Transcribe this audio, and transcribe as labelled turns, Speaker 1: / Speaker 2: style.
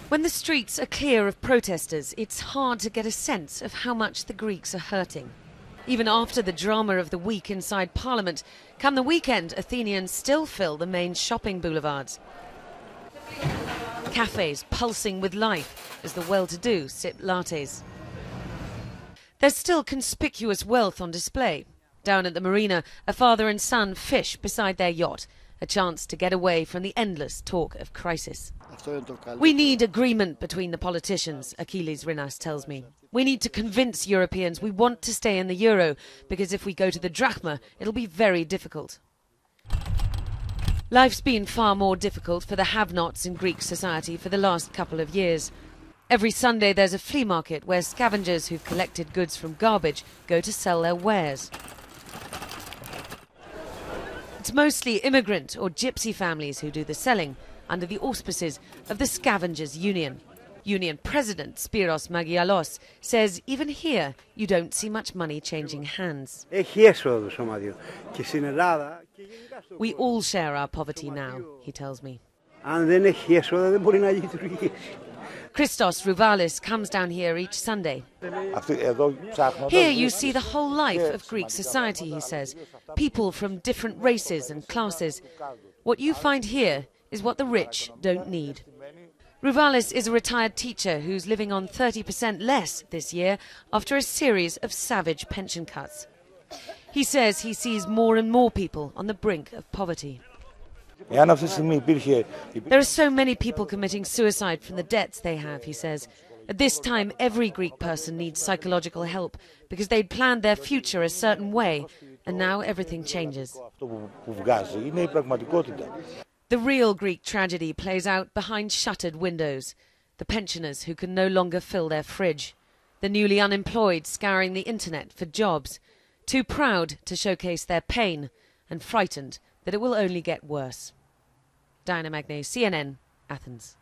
Speaker 1: When the streets are clear of protesters, it's hard to get a sense of how much the Greeks are hurting. Even after the drama of the week inside Parliament, come the weekend, Athenians still fill the main shopping boulevards. Cafes pulsing with life as the well-to-do sip lattes. There's still conspicuous wealth on display. Down at the marina, a father and son fish beside their yacht, a chance to get away from the endless talk of crisis. We need agreement between the politicians, Achilles Rinas tells me. We need to convince Europeans we want to stay in the euro, because if we go to the drachma, it'll be very difficult. Life's been far more difficult for the have-nots in Greek society for the last couple of years. Every Sunday there's a flea market where scavengers who've collected goods from garbage go to sell their wares. It's mostly immigrant or gypsy families who do the selling, under the auspices of the Scavengers Union. Union President Spiros Magialos says even here you don't see much money changing hands. We all share our poverty now, he tells me. Christos Rouvalis comes down here each Sunday. Here you see the whole life of Greek society, he says. People from different races and classes. What you find here is what the rich don't need. Rouvalis is a retired teacher who's living on 30% less this year after a series of savage pension cuts. He says he sees more and more people on the brink of poverty. There are so many people committing suicide from the debts they have, he says. At this time, every Greek person needs psychological help because they'd planned their future a certain way, and now everything changes. The real Greek tragedy plays out behind shuttered windows. The pensioners who can no longer fill their fridge. The newly unemployed scouring the internet for jobs. Too proud to showcase their pain and frightened that it will only get worse. Diana Magne, CNN, Athens.